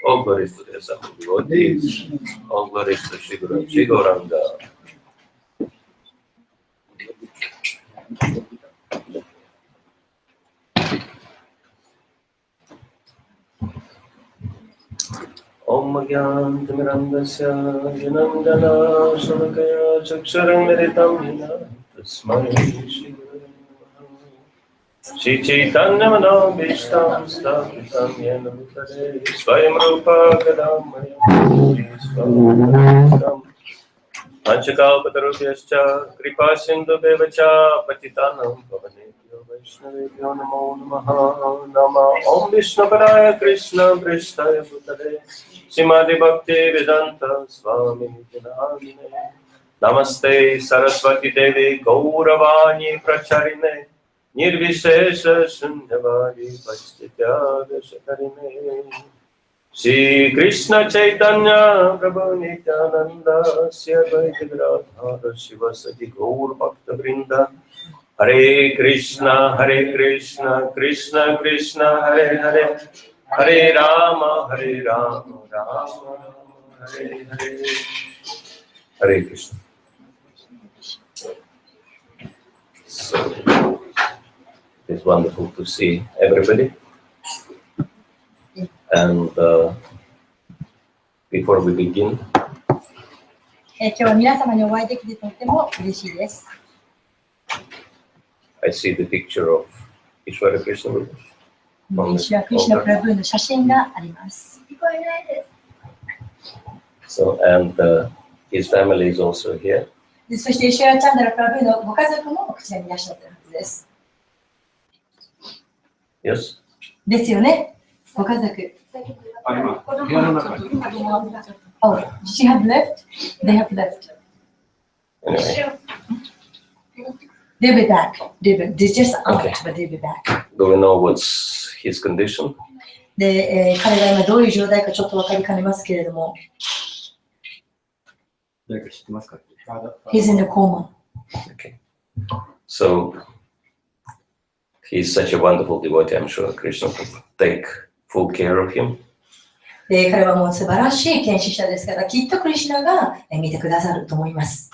All glories to the Son of devotees. All glories to Shri Guru Shri Gauranga. Om Gyantimirandasya Janandana Shalakaya Chakshurangaritam Nina Tasmai Shri Guru Shri Chaitanya Manobishtam Stapitam Yena Bhutale Swayam Rupa Kadamayam Swayam Panchakalpatarubhyascha Kripa Sindhu Bevacha Patitanam Pavanebhyo Vaishnavebhyo Namo Namaha Nama Om Vishnupadaya Krishna Prishtaya Bhutale Srimati Bhakti Vedanta Swami Namine Namaste Saraswati Devi Gauravani Pracharine Nirvishesha Shunyavadi Pachityaga Shakarine Shri Krishna Chaitanya Prabhu Nityananda Sri Advaita Gadadhara Shivasati Gaur Bhakta Vrinda Hare Krishna Krishna Krishna Hare Hare Hare Rama Rama Hare Hare Hare Krishna. So it's wonderful to see everybody. And before we begin, 今日は皆様にお会いできてとっても嬉しいです。I see the picture of Ishwara Krishna Prabhu. イシュワ・クリシュナ・プラブーの写真があります。 So, and his family is also here. でそしてイシュワ・チャンダラ・プラブーのご家族もこちらにいらっしゃっているはずです。 Yes? ですよね。ご家族。Oh, she had left? They have left. Anyway. They'll be back. They just out, Okay. but they'll be back. Do we know what's his condition? で、彼が今どういう状態かちょっと分かりかねますけれども。誰か知ってますか? He's in a coma. Okay. So, he's such a wonderful devotee. I'm sure Krishna will take full care of him. で、彼はもう素晴らしい献身者ですから、きっとクリシュナが見てくださると思います。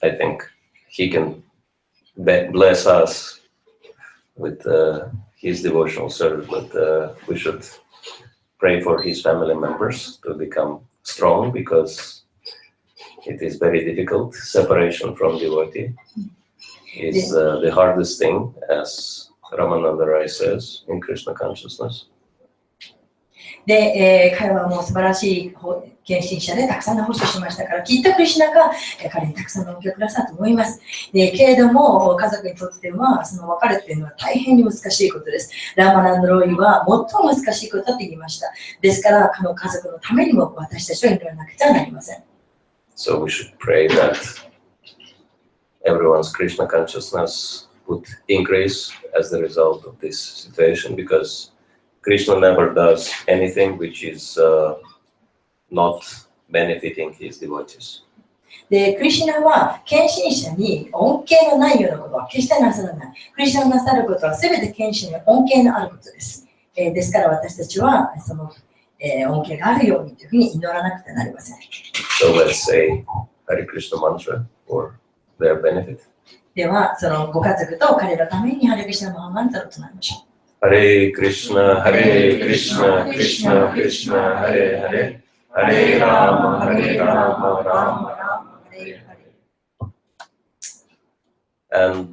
I think he can bless us with his devotional service, but we should pray for his family members to become strong because it is very difficult. Separation from devotee is the hardest thing, as Ramananda Rai says in Krishna consciousness. で、彼はもう素晴らしい献身者でたくさんの奉仕をしましたから、きっとクリシュナが彼にたくさんの恩恵をくださると思います。で、けれども、家族にとっては、その別れというのは大変に難しいことです。ラーマナンドローイは最も難しいことだと言いました。ですから、この家族のためにも私たちは祈らなくてはなりません。So we should pray that everyone's Krishna consciousness would increase as the result of this situation, because Krishna never does anything which is not benefiting his devotees. で、クリシュナは献身者に恩恵のないようなことは決してなさらない。クリシュナのなさることは全て献身に恩恵のあることです。ですから私たちはその、恩恵があるようにというふうに祈らなくてはなりません。So let's say Hare Krishna mantra for their benefit. では、そのご家族と彼らのためにハレクリシュナマハマントラを唱えましょう。Hare Krishna, Hare Krishna, Krishna Krishna, Hare Hare, Hare Rama, Hare Rama, Rama Rama, Hare Hare. And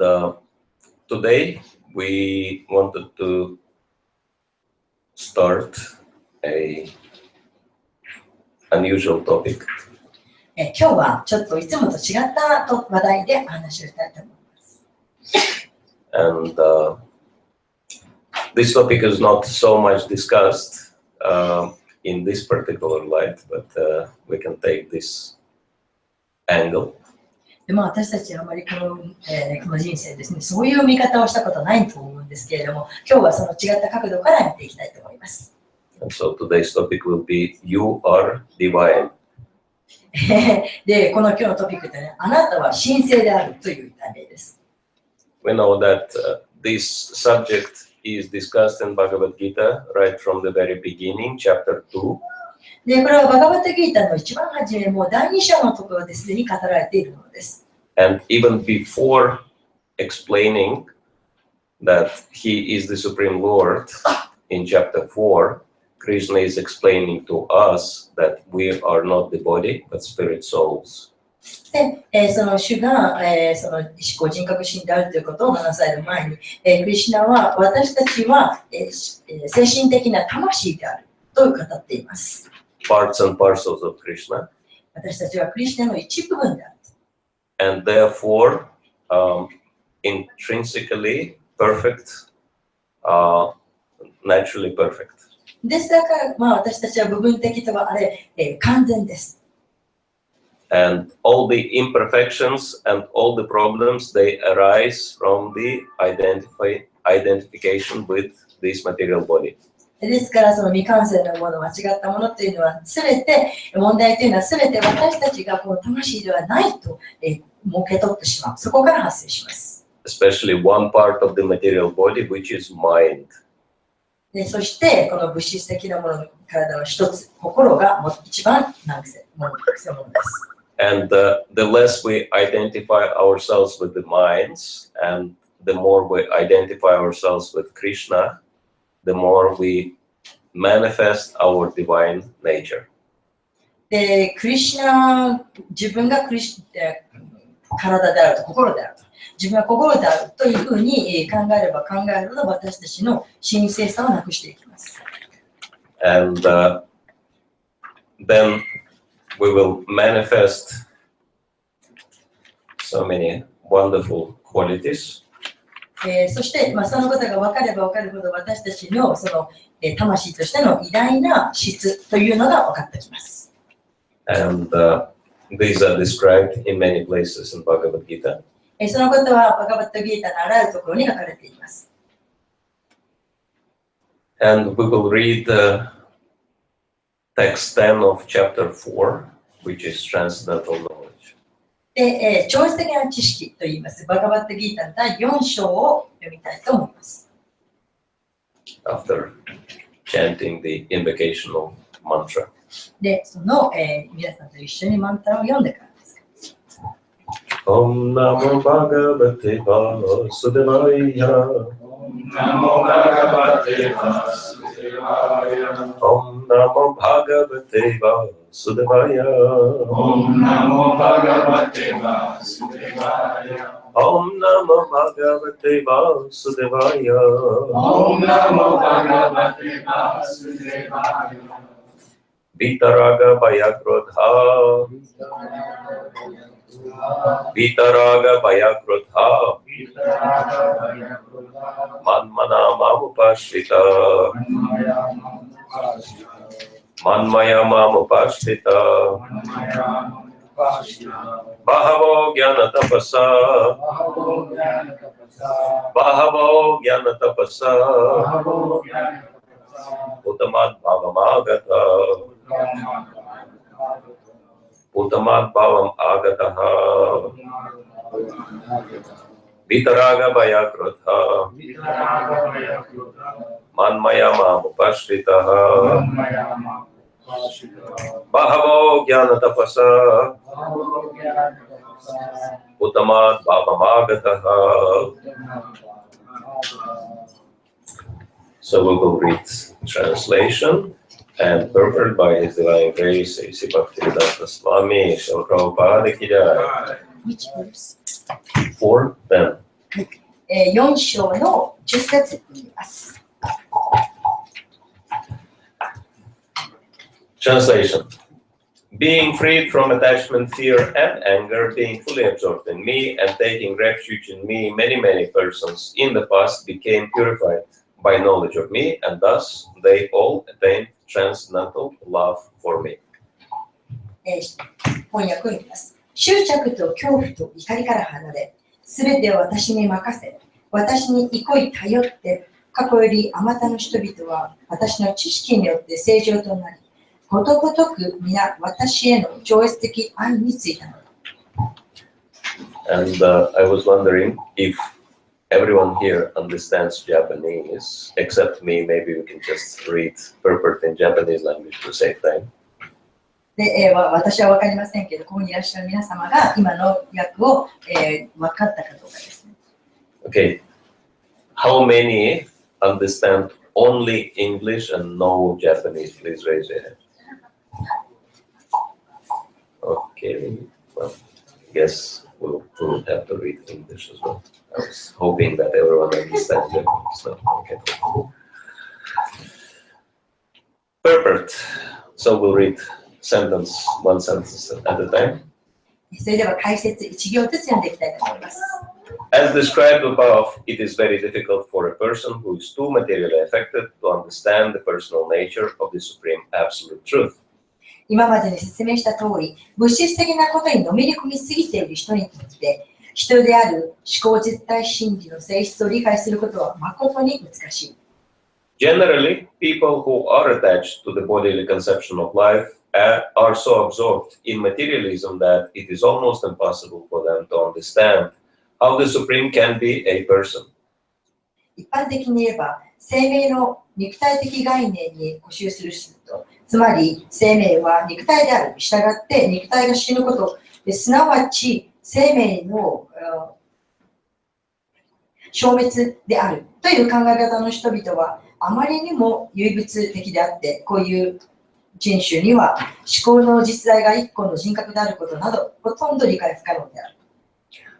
today we wanted to start a unusual topic. 今日はちょっといつもと違った話題で話をしたいと思います。And this topic is not so much discussed in this particular light, but we can take this angle. で私たちはあまりこの人生ですね、そういう見方をしたことはないと思うんですけれども、今日はその違った角度から見ていきたいと思います。And so today's topic will be You are divine. で、この今日のトピックでね、あなたは神聖であるという題名です。We know that this subject is discussed in Bhagavad Gita right from the very beginning, chapter 2. で、これはバガバットギータの一番初め、もう第2章のところですでに語られているものです。And even before explaining that he is the Supreme Lord in chapter 4, Krishna is explaining to us that we are not the body, but spirit souls. で、その主が、その思考人格心であるということを話される前に、クリシュナは私たちは、精神的な魂であると語っています。Parts and parcels of Krishna. 私たちはクリシュナの一部分である。And therefore, intrinsically perfect, naturally perfect. ですから、私たちは部分的とはあれ、完全です。And all the imperfections and all the problems, they arise from the identification with this material body. ですから、その未完成のもの、間違ったものというのは、すべて、問題というのはすべて私たちがこの魂ではないと、受け取ってしまう。そこから発生します。Especially one part of the material body, which is mind. でそして、この物質的なものの体の一つ、心が一番難癖ものです。And the less we identify ourselves with the minds, and the more we identify ourselves with Krishna, the more we manifest our divine nature. で、クリシュナ、自分が体であると、心であると。自分は心であるというふうに考えれば考えるほど私たちの神聖さをなくしていきます。And then we will manifest so many wonderful qualities. そして、そのことが分かれば分かるほど私たちのその魂としての偉大な質というのが分かってきます。And these are described in many places in Bhagavad Gita. そのことはバガバットギータのあらゆるところに書かれています。And we will read text 10 of chapter 4, which is transcendental knowledge. で、超越的な知識といいます。バガバットギータの第4章を読みたいと思います。After chanting the invocational mantra. で、その、皆さんと一緒にマンタラを読んでからです。Om Namo Bhagavate Vasudevaya. Om Namo Bhagavate Vasudevaya. Om Namo Bhagavate Vasudevaya. Vasudevaya. Om Namo Bhagavate Vasudevaya. Om Namo Bhagavate Vasudevaya. Om Namo Bhagavate Vasudevaya. Vitaraga Bhayakrodha. Vitaraga Bhayakrodha. Manmana Mamupashita. Manmaya Mamupashita. Bahavo Jnana Tapasa. Bahavo Jnana Tapasa. Utamad Bhavam Agata. Utamad Bhavam Agataha. Vitaraga Bhayakrodha. Manmaya Mamupashritaha. Bahavo Jnana Tapasa. Utamad Bhavam Agataha. So we will read translation and purport by His Divine Grace, A.C. Bhakti Rasayana Swami, Srila Prabhupada Ki Jai. Which verse? 4:10. 4章の10節と言います。 Translation. Being freed from attachment, fear, and anger, being fully absorbed in me, and taking refuge in me, many persons in the past became purified by knowledge of me, and thus they all attained transcendental love for me. 翻訳を言います。執着と恐怖と怒りから離れ、すべてを私に任せ、私に憩い頼って、過去よりあまたの人々は私の知識によって正常となり、ことごとく皆私への超越的愛についたのだ。And I was wondering if everyone here understands Japanese, except me. Maybe we can just read purport in Japanese language to save time. で、私は分かりませんけど、ここにいらっしゃる皆様が今の訳を、分かったかどうかですね。Okay. How many understand only English and no Japanese? Please raise your hand. Okay. Well, I guess we'll have to read English as well. I was hoping that everyone understands Japanese. No, okay. Purport. So we'll read one sentence at a time. それでは解説1行ずつ読んでいきたいと思います。 As described above, it is very difficult for a person who is too materially affected to understand the personal nature of the Supreme Absolute Truth. 今までに説明した通り、物質的なことにのめり込みすぎている人にとって、人である思考実体真理の性質を理解することは誠に難しい。Generally, people who are attached to the bodily conception of life are so absorbed in materialism that it is almost impossible for them to understand how the Supreme can be a person. 一般的に言えば、生命の肉体的概念に固執する人と、つまり生命は肉体である、従って肉体が死ぬこと、すなわち生命の消滅であるという考え方の人々はあまりにも唯物的であって、こういう人種には思考の実在が一個の人格であることなど、ほとんど理解不可能である。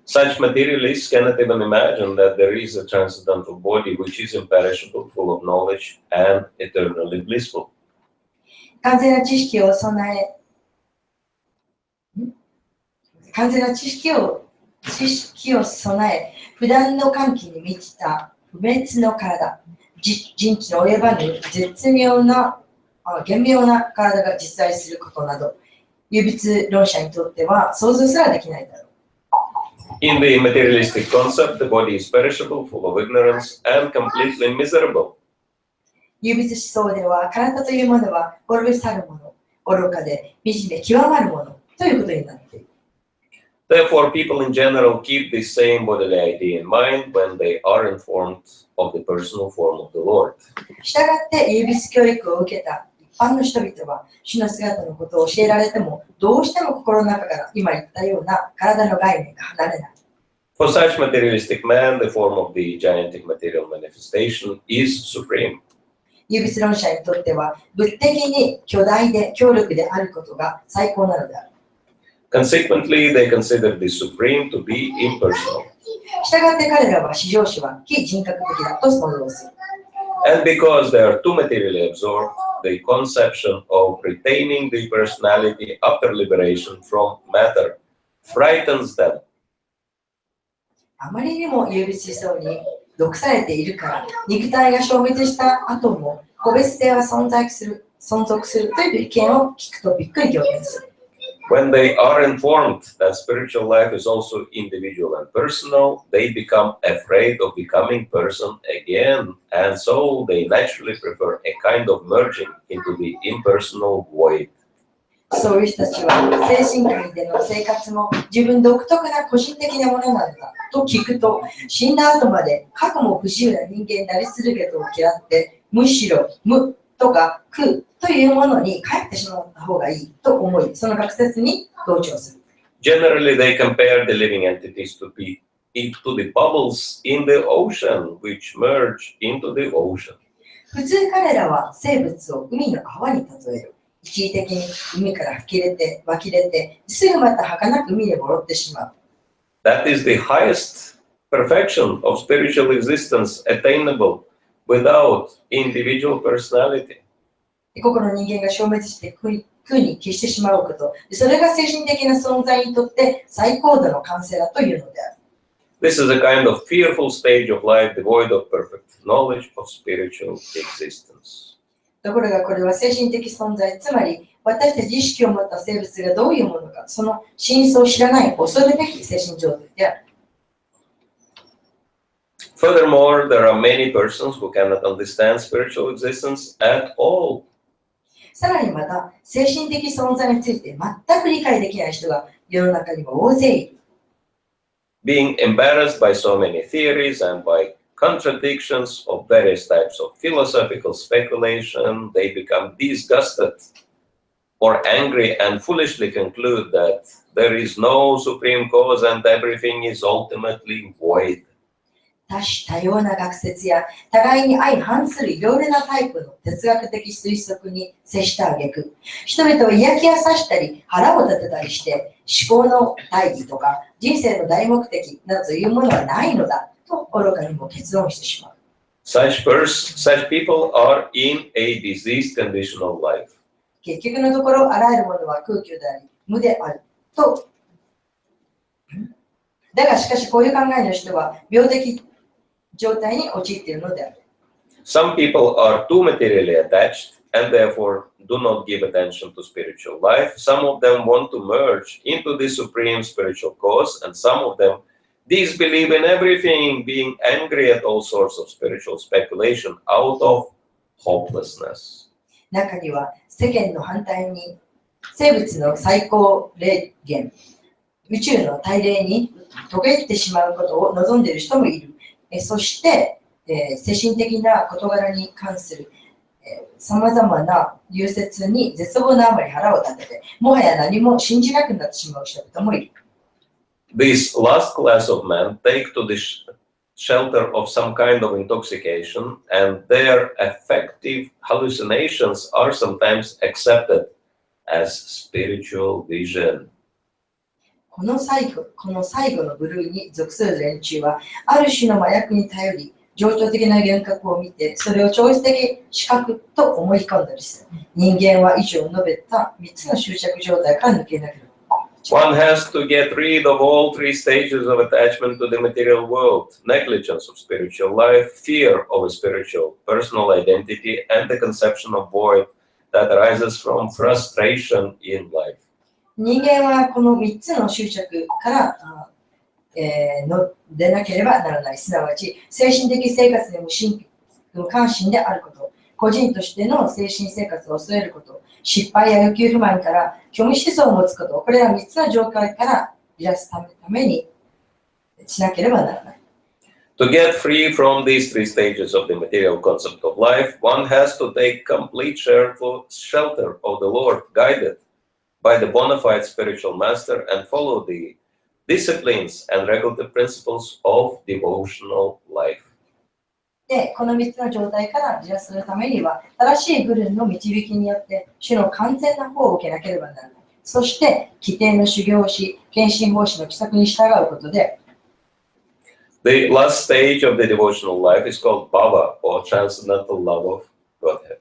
Such materialists cannot even imagine that there is a transcendental body which is imperishable, full of knowledge, and eternally blissful. 完全な知識を備え、不断の歓喜に満ちた不滅の体、人知の及ばぬ厳妙な体が実在することなど、唯物論者にとっては想像すらできないだろう。In the materialistic concept, the body is perishable, full of ignorance, and completely miserable. 唯物思想では、体というものは滅び去るもの、愚かで惨め極まるものということになっている。Therefore, people in general keep this same bodily idea in mind when they are informed of the personal form of the Lord. したがって唯物教育を受けた一般の人々は、主の姿のことを教えられても、どうしても心の中から今言ったような体の概念が離れない。For such materialistic man, the form of the gigantic material manifestation is supreme. 唯物論者にとっては物的に巨大で強力であることが最高なのである。Consequently, they consider the Supreme to be impersonal. したがって彼らは至上主は非人格的だと想像する。And because they are too materially absorbed, the conception of retaining the personality after liberation from matter frightens them. あまりにも唯物思想に毒されているから、肉体が消滅した後も個別性は存続するという意見を聞くとびっくり仰天する。When they are informed that spiritual life is also individual and personal, they become afraid of becoming person again, and so they naturally prefer a kind of merging into the impersonal void. そういう人たちは精神界での生活も自分独特な個人的なものなんだと聞くと、死んだ後まで過去も不自由な人間になり続けとを嫌って、むしろ無とか空というものに帰ってしまった方がいいと思い、その学説に同調する。Generally, they compare the living entities to the bubbles in the ocean, which merge into the ocean. 普通彼らは生物を海の泡に例える。一時的に海から吹き出て湧き出て、すぐまた儚く海に戻ってしまう。That is the highest perfection of spiritual existence attainable without individual personality. 個々の人間が消滅して空に消してしまうこと、それが精神的な存在にとって最高度の完成だというのである。This is a kind of fearful stage of life devoid of perfect knowledge of spiritual existence. ところがこれは精神的存在、つまり私たち意識を持った生物がどういうものか、その真相を知らない恐るべき精神状態である。Furthermore, there are many persons who cannot understand spiritual existence at all. さらにまた、精神的存在について全く理解できない人が世の中にも大勢いる。Being embarrassed by so many theories and by contradictions of various types of philosophical speculation, they become disgusted or angry and foolishly conclude that there is no supreme cause and everything is ultimately void. 多種多様な学説や互いに相反するいろいろなタイプの哲学的推測に接した挙句、人々を嫌気がさしたり腹を立てたりして思考の大義とか人生の大目的などというものはないのだと愚かにも結論してしまう。Such people are in a diseased condition of life. 結局のところ、あらゆるものは空虚であり無であると。だがしかしこういう考えの人は病的状態に陥っているのである。Some people are too materially attached and therefore do not give attention to spiritual life. Some of them want to merge into the supreme spiritual cause, and some of them disbelieve in everything, being angry at all sorts of spiritual speculation out of hopelessness. 中には世間の反対に生物の最高霊源、宇宙の大霊に遂げてしまうことを望んでいる人もいる。そして、精神的な事柄に関するさまざまな流説に絶望なあまり腹を立てて、もはや何も信じなくなってしまう人々もいる。This last class of men take to the shelter of some kind of intoxication, and their affective hallucinations are sometimes accepted as spiritual vision. この最後の部類に属する連中は、ある種の麻薬に頼り、情緒的な幻覚を見て、それを超越的視覚と思い込んだりする。人間は以上述べた3つの執着状態から抜けなければ。One has to get rid of all three stages of attachment to the material world: negligence of spiritual life, fear of a spiritual personal identity, and the conception of void that arises from frustration in life. 人間はこの3つの執着から出なければならない。すなわち、精神的生活で無関心であること、個人としての精神生活を恐れること、失敗や欲求不満から虚無思想を持つこと、これら3つの状態から離脱するためにしなければならない。To get free from these three stages of the material concept of life, one has to take complete shelter of the Lord, guided by the bona fide spiritual master, and follow the disciplines and regulative principles of devotional life. で、この3つの状態から離脱するためには、正しいグルの導きによって、主の完全な方を受けなければならない。そして、規定の修行をし、献身奉仕の規則に従うことで、The last stage of the devotional life is called Bhava, or transcendental love of Godhead.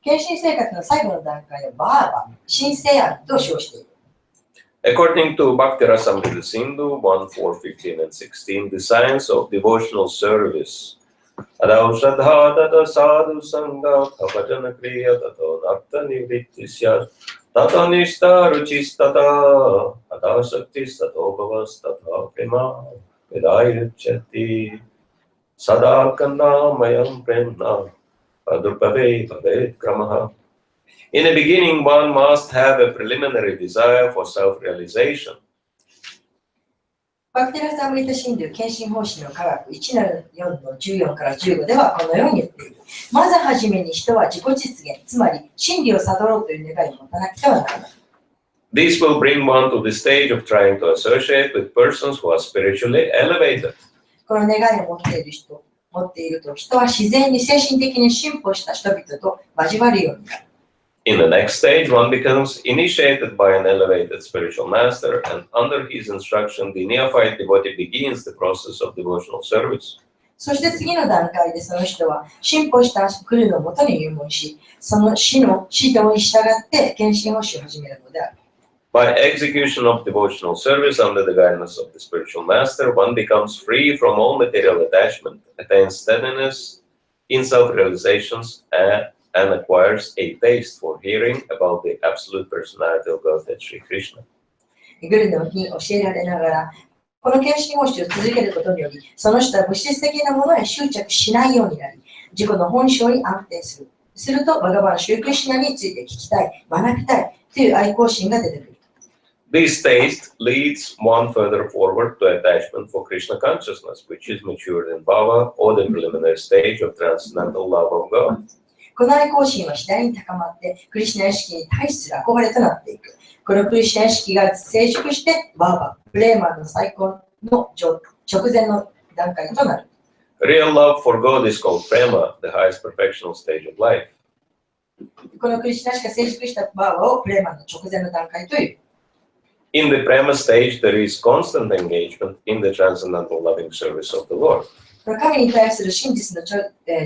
献身生活の最後の段階をバーバ、神聖愛と称している。According to Bhakti Rasayana Sagar 1:4, 15, and 16, the science of devotional service. Adao Shraddha Tata Sadhu Sangha Bhajana Kriya Tato Narta Nivrittisya Tato Nishta Ruchis Tata Adao Shaktis Tato Bhavas Tata Prema Vedayuchati Sada Kanna Mayam Premna Padrupave Bhavet Kramaha. In the beginning, one must have a preliminary desire for self-realization. バクティラサムリタ真理献身奉仕の科学1-4の14から15ではこのように言っている。まずはじめに人は自己実現、つまり真理を悟ろうという願いを持たなくてはならない。This will bring one to the stage of trying to associate with persons who are spiritually elevated. この願いを持っていると人は自然に精神的に進歩した人々と交わるようになる。In the next stage, one becomes initiated by an elevated spiritual master, and under his instruction, the neophyte devotee begins the process of devotional service. そして次の段階でその人は進歩したクルのもとに入門し、その師の指導に従って献身をし始めるのである。By execution of devotional service under the guidance of the spiritual master, one becomes free from all material attachment, attains steadiness in self-realizations, and acquires a taste for hearing about the absolute personality of Godhead Sri Krishna. グルのに教えられながら、この献身奉仕を続けることにより、その人は物質的なものへ執着しないようになり、自己の本性に安定する。すると、バガバン・シュークリシュナについて聞きたい、学びたいという愛好心が出てくる。This taste leads one further forward to attachment for Krishna consciousness, which is matured in Bhava, or the preliminary stage of transcendental love of God. この愛好心は次第に高まって、クリシュナ意識に対する憧れとなっていく。このクリシュナ意識が成熟して、バーバ、プレーマンの最高の直前の段階となる。Real love for God is called prema, the highest perfectional stage of life. このクリシュナ意識が成熟したバーバをプレーマンの直前の段階という。In the prema stage, there is constant engagement in the transcendental loving service of the Lord. 神に対する真実の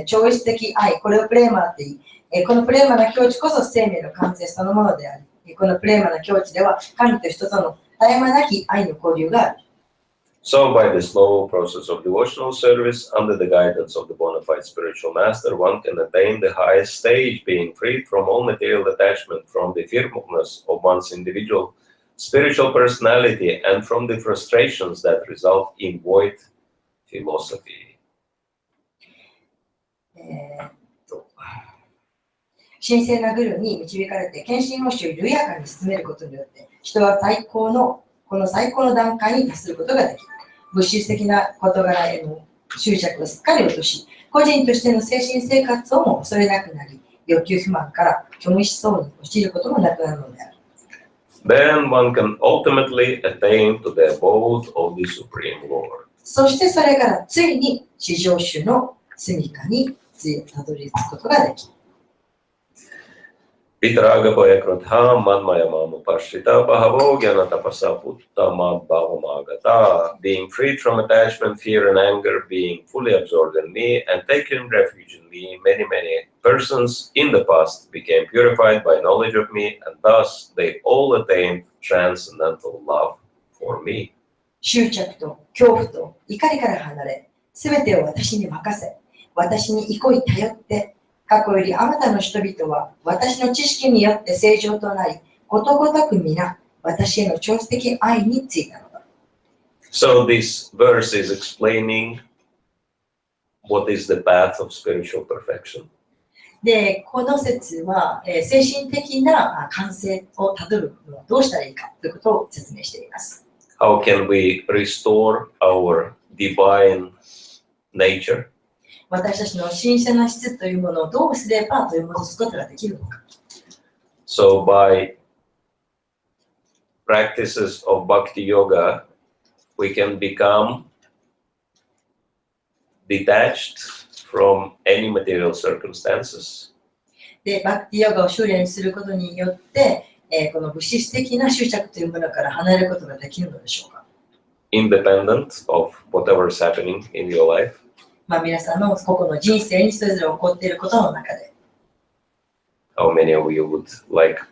超越的愛、これをプレーマーって言い、このプレーマーな境地こそ生命の完成そのものであり、このプレーマーな境地では神と人との絶え間なき愛の交流がある。So, by the slow process of devotional service, under the guidance of the bona fide spiritual master, one can attain the highest stage, being freed from all material attachment, from the fearfulness of one's individual spiritual personality, and from the frustrations that result in void philosophy. 神聖なグルに導かれて献身奉仕を緩やかに進めることによって人はこの最高の段階に達することができる。物質的な事柄への執着をすっかり落とし、個人としての精神生活をも恐れなくなり、欲求不満から虚無思想に陥ることもなくなるのである。Then one can ultimately attain to the abode of the Supreme Lord. そしてそれからついに至上主の住みかにたどり着くことができる。Pitaraga Bhayakratha Manmaya Mamupashita Bhavo Gyanatapasa Uttama Bhavamagata, being freed from attachment, fear, and anger, being fully absorbed in me, and taking refuge in me, many persons in the past became purified by knowledge of me, and thus they all attained transcendental love for me. 執着と恐怖と怒りから離れ、すべてを私に任せ、私に憩い頼って、過去よりあまたの人々は私の知識によって正常となり、ことごとく皆私への超越的愛についたのだ。So this verse is explaining what is the path of spiritual perfection. で、この説は、精神的な完成をたどるのはどうしたらいいかということを説明しています。How can we restore our divine nature? 私たちの神聖な質というものをどうすれば取り戻すことができるのか。So by practices of Bhakti Yoga, we can become detached from any material circumstances. で、バクティヨガを修練することによって、この物質的な執着というものから離れることができるのでしょうか。Independent of whatever is happening in your life. 皆さんの個々の人生にそれぞれ起こっていることの中で。How many of you would like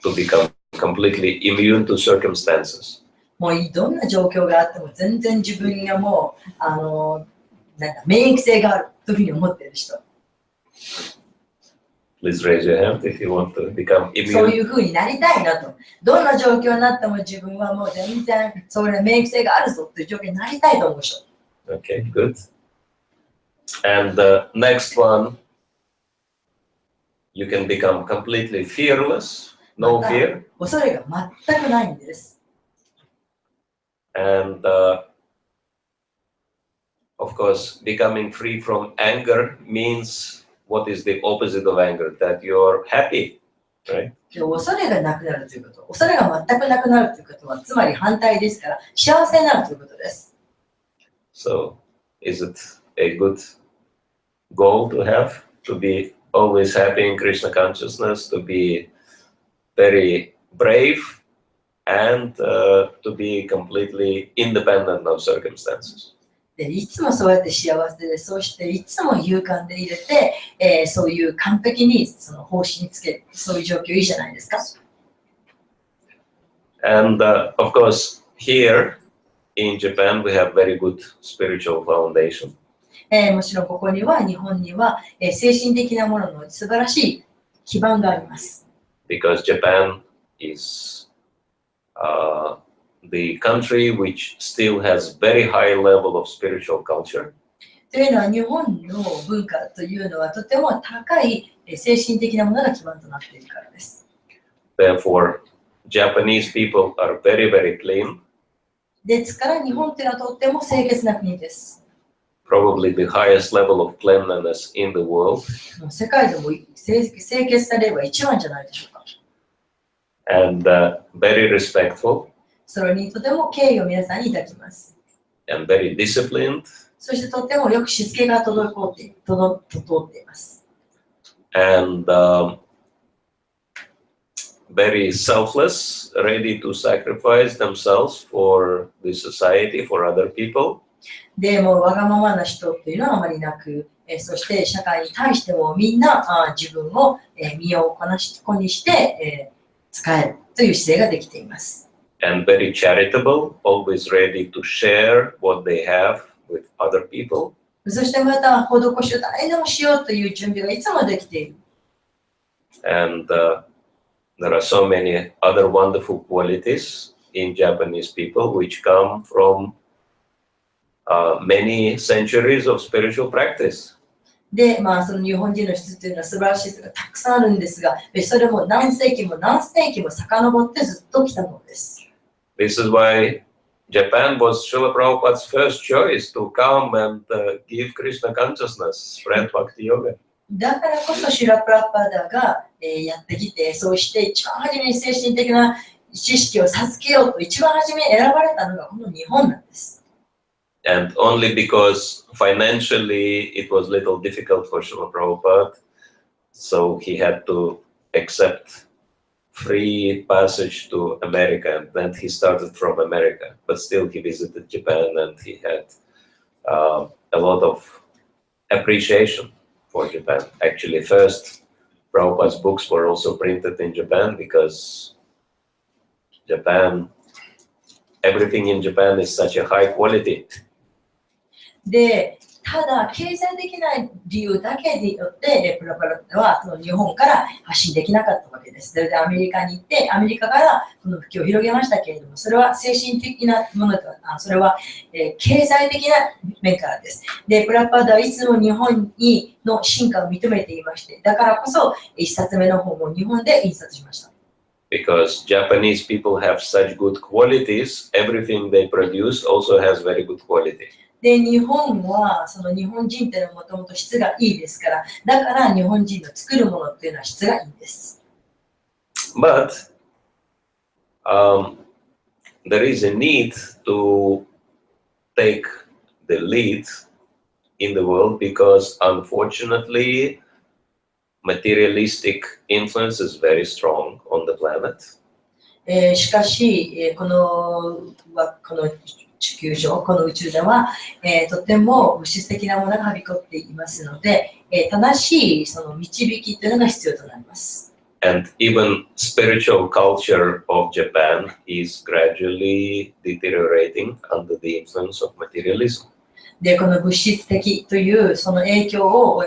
to become completely immune to circumstances? もうどんな状況があっても全然自分がもう免疫性があるというふうに思っている人。Please raise your hand if you want to become そう immune. いうふうになりたいなと。どんな状況になっても自分はもう全然それ免疫性があるぞという状況になりたいと思う人。Okay, good. And the next one, you can become completely fearless, no fear. 恐れが全くないんです。And of course, becoming free from anger means what is the opposite of anger? That you're happy, right? 恐れがなくなるということ。恐れが全くなくなるということは、つまり反対ですから、幸せになるということです。So, is it a good goal to have? To be always happy in Krishna consciousness, to be very brave, and to be completely independent of circumstances. でいつもそうやって幸せで、そしていつも勇敢で入れて、そういう完璧にその方針につける、そういう状況いいじゃないですか。And of course, here in Japan, we have very good spiritual foundation. もちろんここには、日本には、精神的なものの素晴らしい基盤があります。Because Japan is the country which still has very high level of spiritual culture. というのは、日本の文化というのはとても高い精神的なものが基盤となっているからです。Therefore, Japanese people are very, very clean. ですから、日本というのはとても清潔な国です。Probably the highest level of cleanliness in the world. 世界でも清潔されれば一番じゃないでしょうか。And very respectful. それにとても敬意を皆さんにいただきます。And very disciplined. そしてとてもよくしつけが整っています。And very selfless, ready to sacrifice themselves for the society, for other people. でもわがままな人というのはあまりなく、そして社会に対してもみんな自分を身を粉にして、使えるという姿勢ができています。And very charitable, always ready to share what they have with other people. そしてまた施しを誰でもしようという準備がいつもできている。And there are so many other wonderful qualities in Japanese people which come from many centuries of spiritual practice. で、その日本人の質というのは素晴らしい人がたくさんあるんですが、それも何世紀も何世紀も遡ってずっと来たものです。This is why Japan was Srila Prabhupada's first choice to come and give Krishna consciousness, spread Bhakti Yoga. だからこそシュラプラパダが、やってきて、そうして一番初めに精神的な知識を授けようと一番初めに選ばれたのがこの日本なんです。And only because financially it was little difficult for Srila Prabhupada, so he had to accept free passage to America, and then he started from America. But still he visited Japan and he had a lot of appreciation for Japan. Actually, first Prabhupada's books were also printed in Japan because Japan, everything in Japan is such a high quality. で、ただ経済的な理由だけによってプラパラはその日本から発信できなかったわけです。それでアメリカに行ってアメリカからこの普及を広げましたけれども、それは精神的なものとそれは、経済的な面からです。で、プラパダはいつも日本の進化を認めていまして、だからこそ一冊目の本も日本で印刷しました。Because Japanese people have such good qualities, everything they produce also has very good quality. で、日本はその日本人っていうのはもともと質がいいですから、だから日本人の作るものっていうのは質がいいんです。But there is a need to take the lead in the world because unfortunately materialistic influence is very strong on the planet. しかし、この地球上、この宇宙では、とても物質的なものがはびこっていますので、正しいその導きというのが必要となります。And even spiritual culture of Japan is gradually deteriorating under the influence of materialism. で、この物質的というその影響を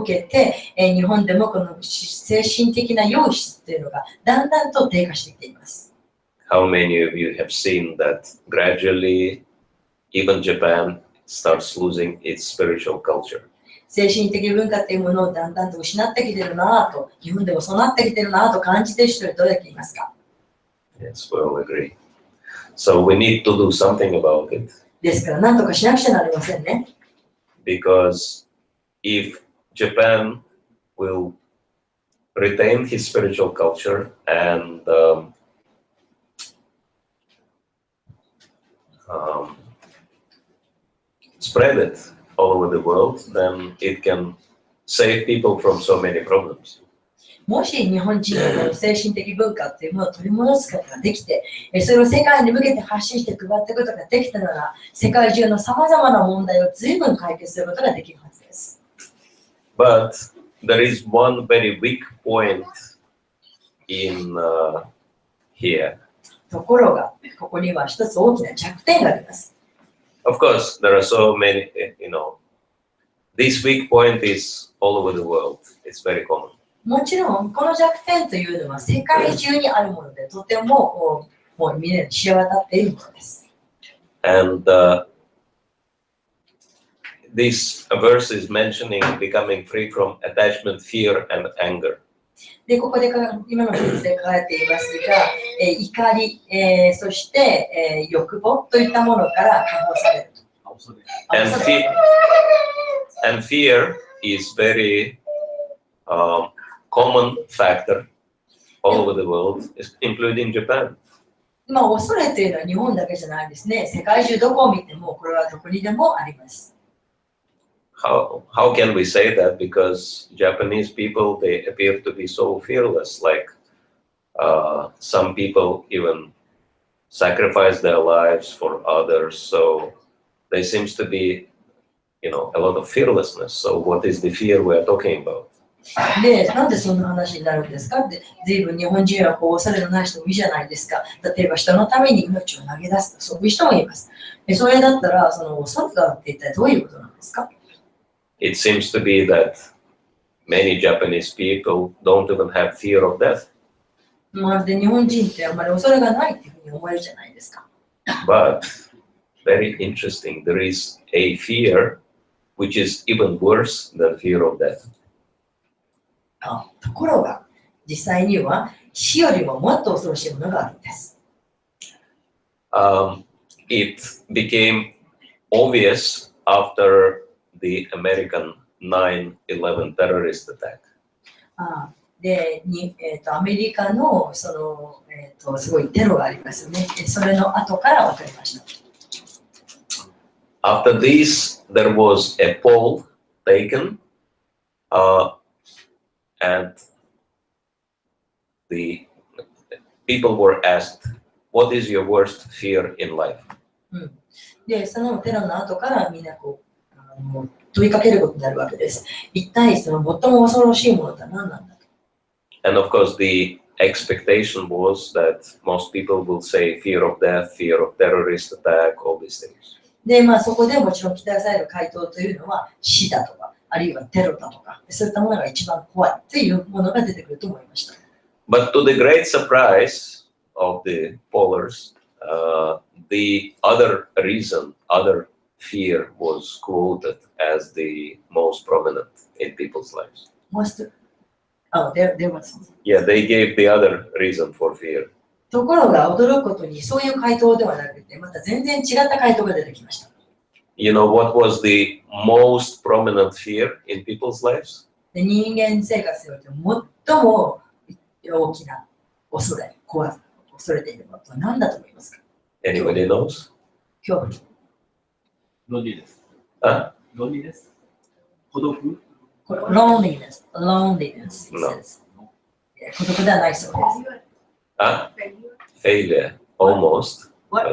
受けて、日本でもこの精神的な良質というのがだんだんと低下してきています。How many of you have seen that gradually even Japan starts losing its spiritual culture? 精神的文化というものをだんだんと失ってきているなぁと、日本でもそうなってきているなぁと感じている人はどれだけいますか？ Yes, we all agree. So we need to do something about it. ですから何とかしなくちゃなりませんね。Because if Japan will retain his spiritual culture and spread it all over the world, then it can save people from so many problems. もし日本人のこの精神的文化というものを取り戻すことができて、それを世界に向けて発信して配っていくことができたなら、世界中のさまざまな問題を随分解決することができるはずです。But there is one very weak point in here. ところが、ここには一つ大きな弱点があります。Of course, there are so many, this weak point is all over the world. It's very common. もちろん、この弱点というのは世界中にあるもので、とてももうみんなに知れ渡っているものです。And this verse is mentioning becoming free from attachment, fear, and anger. で、ここで今の文字で書かれていますが、怒り、そして、欲望といったものから解放される。And fear is very common factor all over the world, including Japan. まあ、恐れというのは日本だけじゃないですね。世界中どこを見ても、これはどこにでもあります。How can we say that? Because Japanese people, they appear to be so fearless. Like some people even sacrifice their lives for others. So there seems to be, a lot of fearlessness. So what is the fear we are talking about? で、なんでそんな話になるんですかって、随分日本人は恐れのない人もいいじゃないですか。例えば人のために命を投げ出すと、そういう人もいます。それだったら、その恐れがあって一体どういうことなんですか？ It seems to be that many Japanese people don't even have fear of death. まるで日本人ってあまり恐れがないっていうふうに思えるじゃないですか。But very interesting, there is a fear which is even worse than fear of death. ところが、実際には死よりももっと恐ろしいものがあるんです。It became obvious after the American 9/11 terrorist attack. で、アメリカのその、すごいテロがありますよね。それの後から分かりました。After this, there was a poll taken, and the people were asked, "What is your worst fear in life?" で、そのテロの後からみんな問いかけることになるわけです。一体その最も恐ろしいものとは何なんだと。And of course, the expectation was that most people will say fear of death, fear of terrorist attack, all these things. で、まあそこでもちろん期待される回答というのは死だとか、あるいはテロだとか、そういったものが一番怖いというものが出てくると思いました。But to the great surprise of the pollers, the other reason, other fear was quoted as the most prominent in people's lives. There was something. Yeah, they gave the other reason for fear. ところが驚くことにそういう回答ではなくて、また全然違った回答が出てきました。You know what was the most prominent fear in people's lives? で、人間生活において最も大きな恐れ、恐れていることは何だと思いますか？ Anybody knows? 恐怖。ロジです。loneliness, 孤独 loneliness, loneliness, he No. says. 孤独ではないそうです。 Huh? Failure. Almost. What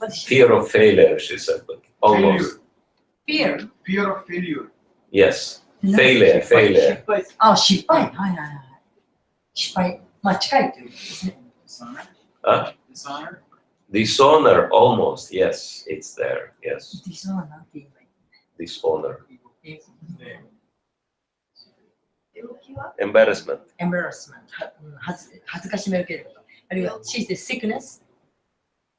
did she Fear of failure, she said, but almost. Fear? fear of failure. Yes. な Failure, failure. 失敗あ、失敗。はいはいはい。失敗。まあ、近いということですね。 Huh? dishonor. Dishonor, almost. Yes, it's there. Yes. 実はなんて言えばいい Dishonor. え Embarrassment. embarrassment 恥ずかしめるけれどあるいは she says sickness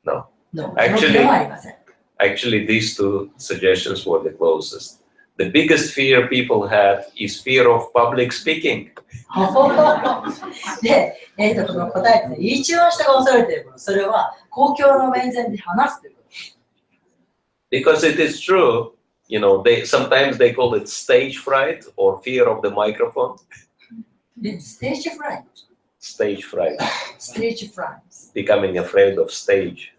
No. no Actually- 病気でもありません Actually, these two suggestions were the closest. The biggest fear people had is fear of public speaking. で、この答えですね一番人が恐れていることそれは公共の面前で話すということ Because it is true, you know, sometimes they call it stage fright or fear of the microphone. でステージフライ Stage fright. ステージフライ Becoming afraid of stage.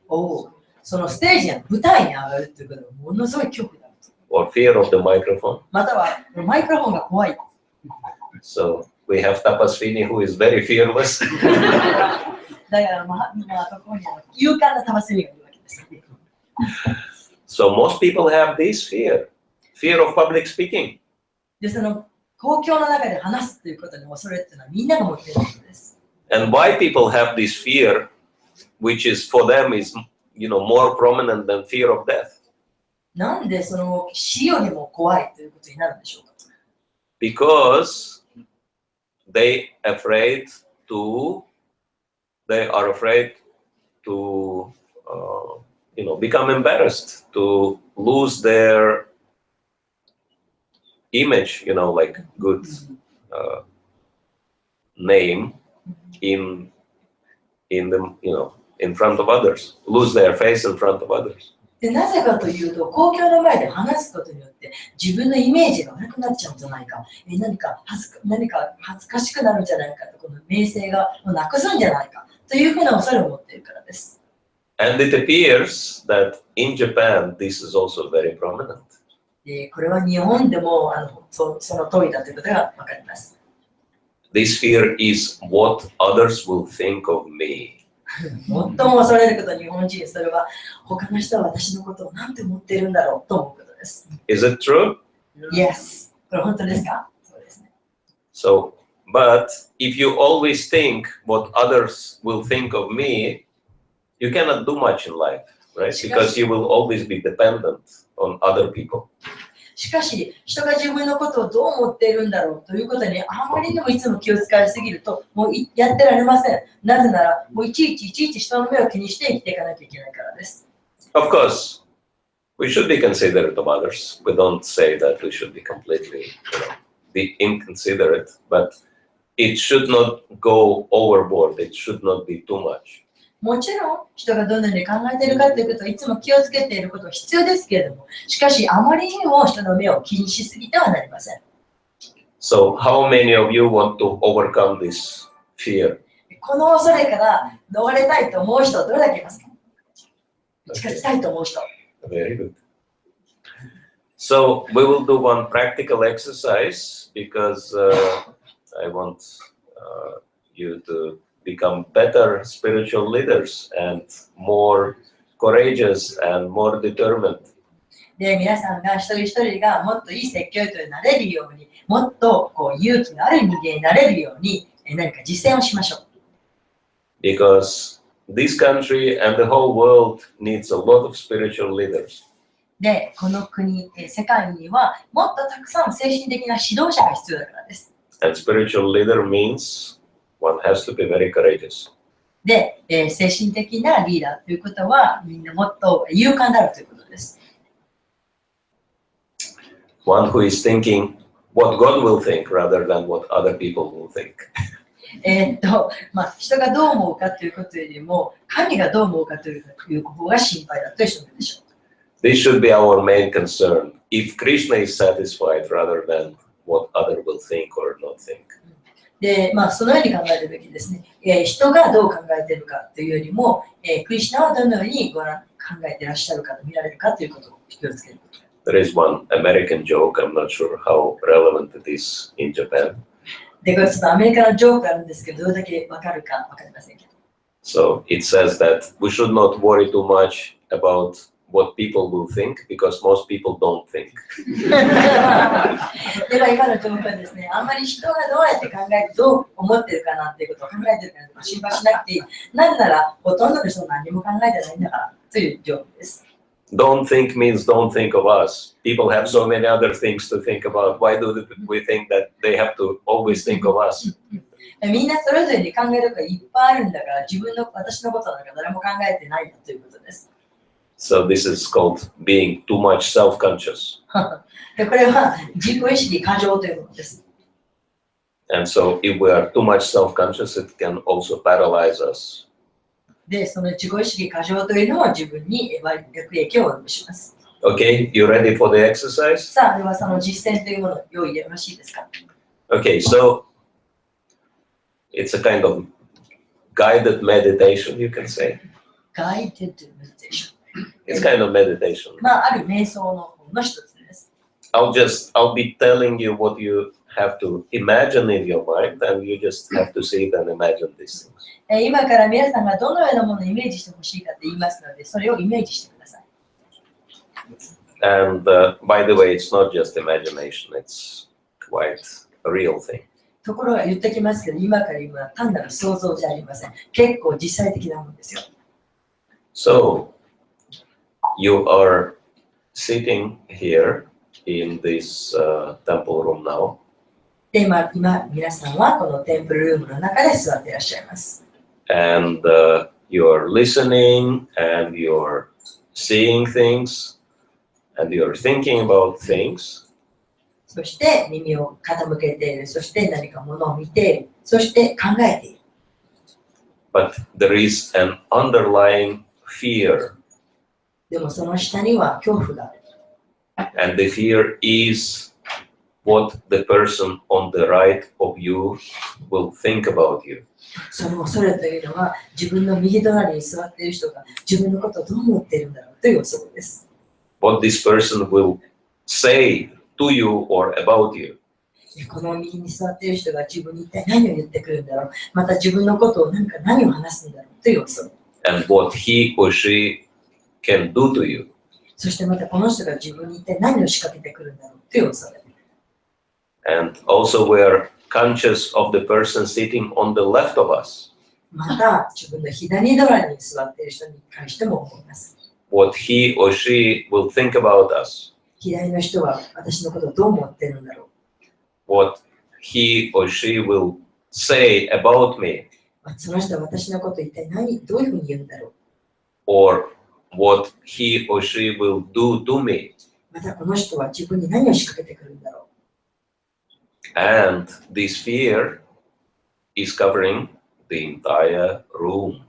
そのステージや舞台に上がるということはものすごい恐怖だ Or fear of the microphone. またはマイクロフォンが怖い So we have Tapasvini who is very fearless. だからまあここに勇敢な魂がいるわけです So most people have this fear of public speaking. でその公共の中で話すということに恐れっていうのはみんなが持っていることです And why people have this fear, which is for them is, you know, more prominent than fear of death. なんでその死よりも怖いということになるんでしょうか Because they are afraid to, you know, become embarrassed, to lose their image, you know, like good name in the, you know, in front of others, lose their face in front of others. でなぜかというと公共の前で話すことによって自分のイメージが悪くなっちゃうんじゃないか何か恥ずかしくなるんじゃないかとこの名声がなくすんじゃないかというふうな恐れを持っているからです And it appears that in Japan, this is also very prominent. でこれは日本でもその通りだということがわかります This fear is what others will think of me. 最も恐れること日本人それは他の人は私のことを何て思っているんだろうと思うことです Is it true? Yes これ本当ですかそうですね So, but if you always think what others will think of me, you cannot do much in life, right? Because you will always be dependent on other people. しかし、人が自分のことをどう思っているんだろうということにあまりにもいつも気を使いすぎると、もうやってられません。なぜなら、もういちいち人の目を気にして生きていかなきゃいけないからです。Of course, we should be considerate of others. We don't say that we should be completely, you know, be inconsiderate, but it should not go overboard. It should not be too much. もちろん、人がどのように考えているかということをいつも気をつけていることは必要ですけれども、しかし、あまりにも人の目を気にしすぎてはなりません。So, how many of you want to overcome this fear? この恐れから逃れたいと思う人はどれだけいますか打ち勝ちたいと思う人。Very good. So, we will do one practical exercise because I want you to become better spiritual leaders and more courageous and more determined. で、皆さんが一人一人がもっといい説教人になれるように、もっと勇気のある人間になれるように何か実践をしましょう。Because this country and the whole world needs a lot of spiritual leaders. で、この国、世界にはもっとたくさん精神的な指導者が必要だからです。And spiritual leader means one has to be very courageous. で、精神的なリーダーということはみんなもっと勇敢であるということです。One who is thinking what God will think rather than what other people will think. 人がどう思うかということよりも、神がどう思うかという方が心配だという人でしょう。This should be our main concern. If Krishna is satisfied rather than what other will think or not think. で、そのように考えるべきですね。人がどう考えているかというよりも、クリシュナはどのように考えていらっしゃるかと見られるかということを気をつけること。There is one American joke, I'm not sure how relevant it is in Japan. で、これちょっとアメリカのジョークあるんですけど、どれだけわかるかわかりませんけど。So it says that we should not worry too much about what people will think because most people don't think. では今のジョークはですね、あんまり人がどうやって考えてどう思ってるかなっていうことを考えてるかなとか心配しなくていい。なぜならほとんどの人は何も考えてないんだからというジョークです。Don't think means don't think of us. People have so many other things to think about. Why do we think that they have to always think of us? みんなそれぞれに考えることがいっぱいあるんだから私のことなんか誰も考えてないということです。So this is called being too much self-conscious. でこれは自己意識過剰というものです。And so if we are too much self-conscious, it can also paralyze us. で、その自己意識過剰というのは自分に悪影響を及ぼします。Okay, you ready for the exercise? さあ、ではその実践というものを用意でよろしいですか？ Okay, so it's a kind of guided meditation, you can say. Guided meditation. It's kind of meditation. まあ、ある瞑想の方の一つです。I'll be telling you what you have to imagine in your mind, and you just have to see it and imagine these things. 今から皆さんがどのようなものをイメージしてほしいかと言いますので、それをイメージしてください。And by the way, it's not just imagination, it's quite a real thing. ところが言ってきますけど、今から今は単なる想像じゃありません。結構実際的なものですよ。So, you are sitting here in this temple room now. で、今皆さんはこのテンプルルームの中で座っていらっしゃいます。And you're listening and you're seeing things and you're thinking about things. そして耳を傾けている。そして何かものを見ている。そして考えている。But there is an underlying fear. でもその下には恐怖がある。And the fear is what the person on the right of you will think about you. その恐れというのは自分の右隣に座っている人が自分のことをどう思っているんだろうという恐れです。What this person will say to you or about you. この右に座っている人が自分に一体何を言ってくるんだろう。また自分のことを何を話すんだろうという恐れ。And what he or she can do to you. そしてまたこの人が自分に一体何を仕掛けてくるんだろうという恐れ。And also we are conscious of the person sitting on the left of us. また自分の左隣に座っている人に関しても思います。What he or she will think about us. 左の人は私のことをどう思っているんだろう。What he or she will say about me. その人は私のことを一体どういうふうに言うんだろう。Or what he or she will do to me. またこの人は自分に何を仕掛けてくるんだろう。And this fear is covering the entire room.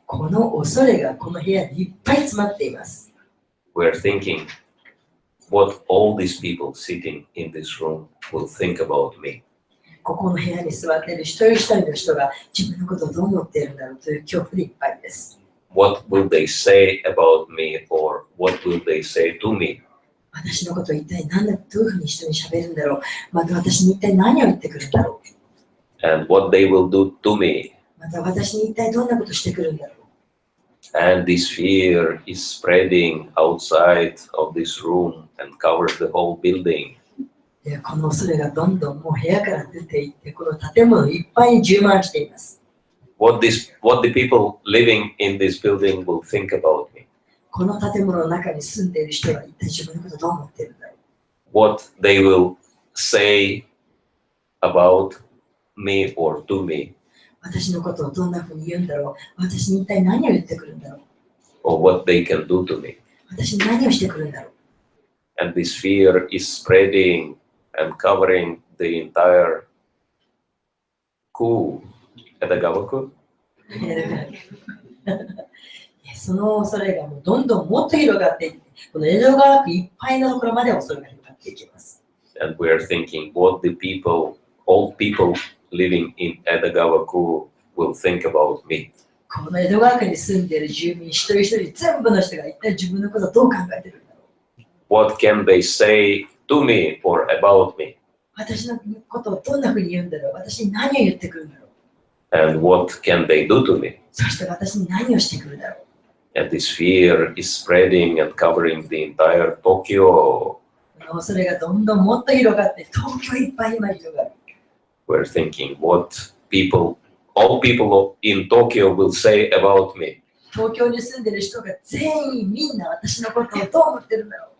この恐れがこの部屋にいっぱい詰まっています。We're thinking what all these people sitting in this room will think about me. ここの部屋に座っている一人一人の人が自分のことをどう思っているんだろうという恐怖でいっぱいです。What will they say about me or what will they say to me? 私のことを一体どういうふうに人に喋るんだろう。また私に一体何を言ってくるんだろう。And what they will do to me. また私に一体どんなことをしてくるんだろう。And this fear is spreading outside of this room and covers the whole building. でこの恐れがどんどんもう部屋から出ていってこの建物いっぱいに充満しています。What the people living in this building will think about me. この建物の中に住んでいる人は一体自分のことをどう思っているんだろう。What they will say about me or to me. 私のことをどんなふうに言うんだろう。私に一体何を言ってくるんだろう。Or what they can do to me. 私に何をしてくるんだろう。And this fear is spreading and covering the entire ku. Edagawa-ku? その恐れがもうどんどんもっと広がっていって、この江戸川区いっぱいのところまで恐れが広がっていきます。And we are thinking what the people, all people living in Edagawa-ku will think about me. この江戸川区に住んでいる住民一人一人全部の人が一体自分のことをどう考えているんだろ what can they say to me or about me? 私のことをどんなふうに言うんだろう。私に何を言ってくるんだろう。 And what can they do to me? そして私に何をしてくるだろう。 And this fear is spreading and covering the entire Tokyo. それがどんどんもっと広がって、東京いっぱい今広がる。 We're thinking what all people in Tokyo will say about me. 東京に住んでる人が全員みんな私のことをどう思ってるんだろう。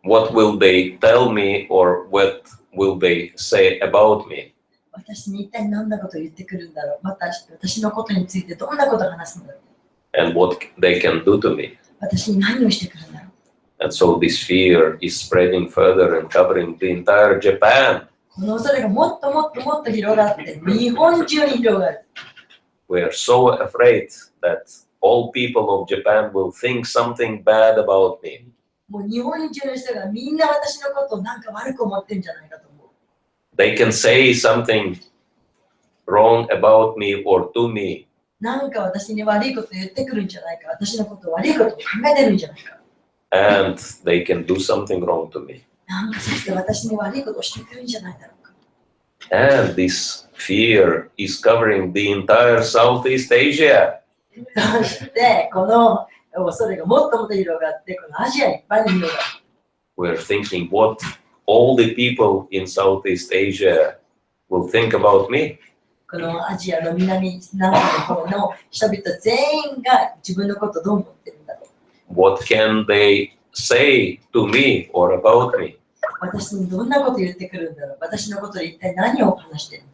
What will they tell me or what will they say about me? 私に一体何なことを言ってくるんだろう。また私のことについてどんなことを話すんだろう。 And what they can do to me. 私に何をしてくるんだろう。 And so this fear is spreading further and covering the entire Japan. この恐れがもっともっともっと広がって日本中に広がる。 We are so afraid that all people of Japan will think something bad about me. もう日本中の人がみんな私のことをなんか悪く思ってるんじゃないかと思う。 They can say something wrong about me or to me. なんか私に悪いこと言ってくるんじゃないか。私のことを悪いことを考えてるんじゃないか。 And they can do something wrong to me. なんかそして私に悪いことをしてくるんじゃないだろうか。 And this fear is covering the entire Southeast Asia. そしてこの恐れがもっともっと広がってこのアジアいっぱいに広がる。 We're thinking what all the people in Southeast Asia will think about me. このアジアの南の方の人々全員が自分のことをどう思ってるんだろう。 What can they say to me or about me? 私にどんなこと言ってくるんだろう。私のことで一体何を話してるん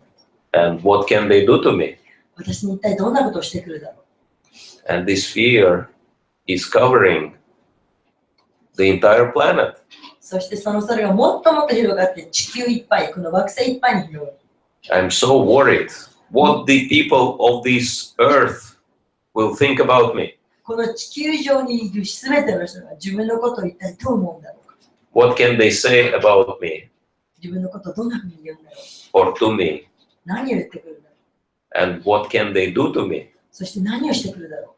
だろう。 And what can they do to me? 私に一体どんなことをしてくるだろう。 And this fear is covering the entire planet. そしてその恐れがもっともっと広がって地球いっぱい、この惑星いっぱいに広がる。 I'm so worried what the people of this earth will think about me. この地球上にいるすべての人が自分のことを一体どう思うんだろうか。 What can they say about me 自分のことをどんなふうに言うんだろう。 or to me? 何を言ってくるんだろう。 And what can they do to me? そして何をしてくるだろう。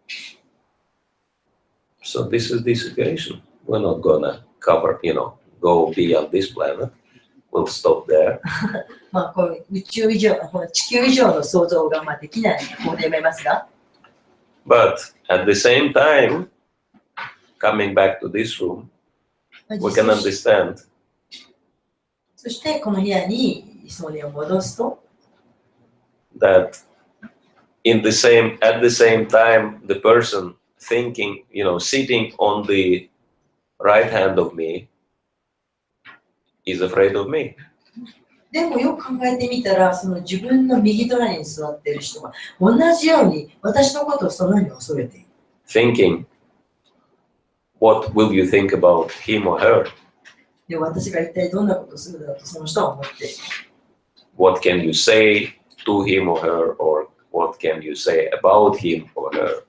So this is the situation. We're not gonna cover, go beyond this planet. We'll stop there. まあこう宇宙以上、この地球以上の想像ができないここでやめますが。 But at the same time, coming back to this room, we can understand そしてこの部屋にそれを戻すと、 that at the same time, the person thinking, sitting on the right hand of me is afraid of me. でもよく考えてみたら、その自分の右隣に座っている人は同じように私のことをそのように恐れている。Thinking, what will you think about him or her? で、私が一体どんなことをするだろうとその人は思っている。What can you say to him or her, or what can you say about him or her?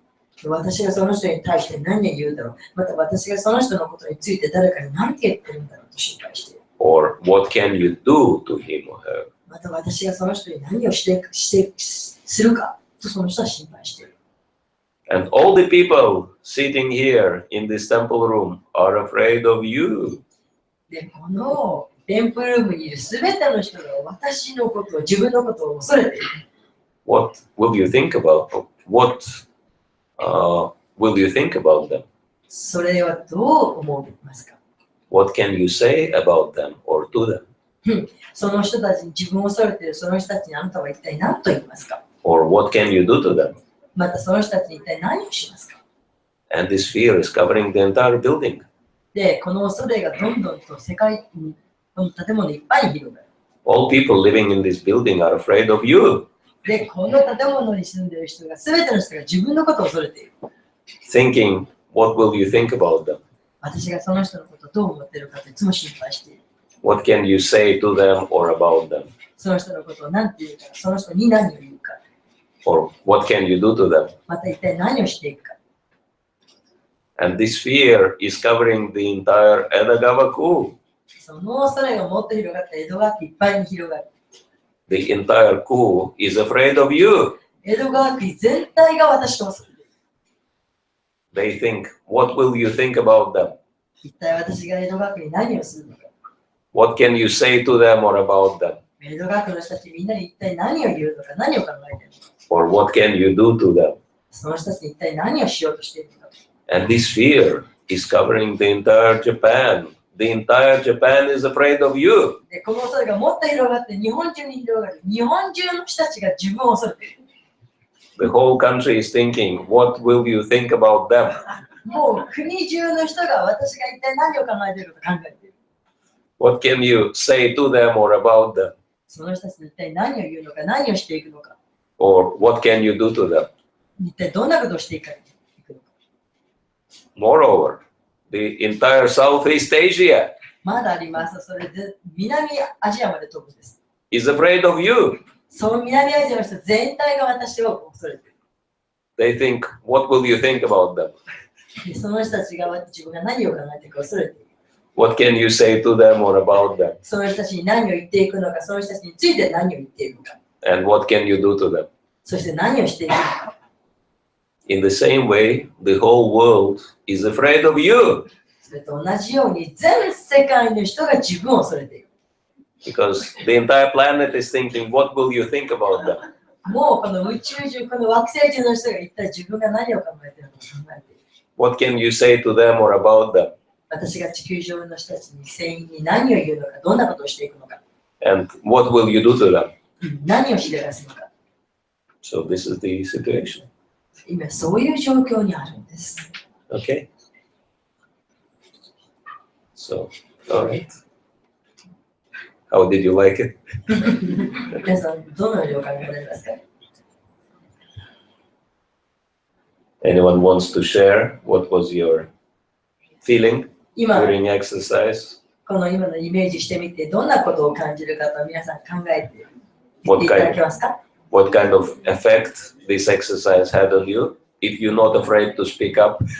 私がその人に対して何を言うだろう。また私がその人のことについて誰かに何て言ってるんだろうと心配している。Or what can you do to him or her? また私がその人に何をするかとその人は心配している。And all the people sitting here in this temple room are afraid of you. で、このテンプルームにいるすべての人が私のことを、自分のことを恐れている。What will you think about? What will you think about them? それはどう思いますか？ What can you say about them or to them? その人たちに自分を恐れているその人たちにあなたは一体何と言いますか？ Or what can you do to them? またその人たちに一体何をしますか？ And this fear is covering the entire building. で、この恐れがどんどんと世界の建物いっぱいに広がる。All people living in this building are afraid of you. で、この建物に住んでいる人が、すべての人が自分のことを恐れている。Thinking, what will you think about them? 私がその人のことをどう思っているかといつも心配している。What can you say to them or about them? その人のことを何て言うか、その人に何を言うか。Or what can you do to them? また一体何をしていくか。And this fear is covering the entire Edagawaku. その恐れがもっと広がって江戸川区いっぱいに広がる。The entire ku is afraid of you. 江戸川区全体が私を恐れている。 They think, what will you think about them? 一体私が江戸学に何をするのか。What can you say to them or about them? 江戸学の人たちみんなに一体何を言うのか、何を考えているのか。Or what can you do to them? その人たちに一体何をしようとしているのか。And this fear is covering the entire Japan. The entire Japan is afraid of you. でこの恐れがもっと広がって日本中に広がる。日本中の人たちが自分を恐れている。The whole country is thinking, what will you think about them? もう国中の人が私が一体何を考えているか考えている。What can you say to them or about them? その人たちに一体何を言うのか、何をしていくのか。Or what can you do to them? 一体どんなことをしていくのか。Moreover, the entire Southeast Asia まだあります。それで南アジアまで飛ぶんです。is afraid of you. その南アジアの人全体が私を恐れている。They think, what will you think about them? でその人たちが自分が何を考えているか恐れている。What can you say to them or about them? その人たちに何を言っていくのか、その人たちについて何を言っていくのか。And what can you do to them? そして何をしていくのか。In the same way, the whole world is afraid of you. それと同じように全世界の人が自分を恐れている。Because the entire planet is thinking, what will you think about them? もうこの宇宙中、この惑星中の人が一体自分が何を考えているのか考えている。What can you say to them or about them? 私が地球上の人たちに全員に何を言うのか、どんなことをしていくのか。And what will you do to them? 何をしでかすのか。So this is the situation. 今そういう状況にあるんです。Okay? So, all right. How did you like it? 皆さん、どのようにお考えになりますか？ Anyone wants to share what was your feeling 今、 during exercise? この今のイメージしてみて、どんなことを感じるかと皆さん考えていっていただけますか？ What kind of effect this exercise had on you? If you're not afraid to speak up, もし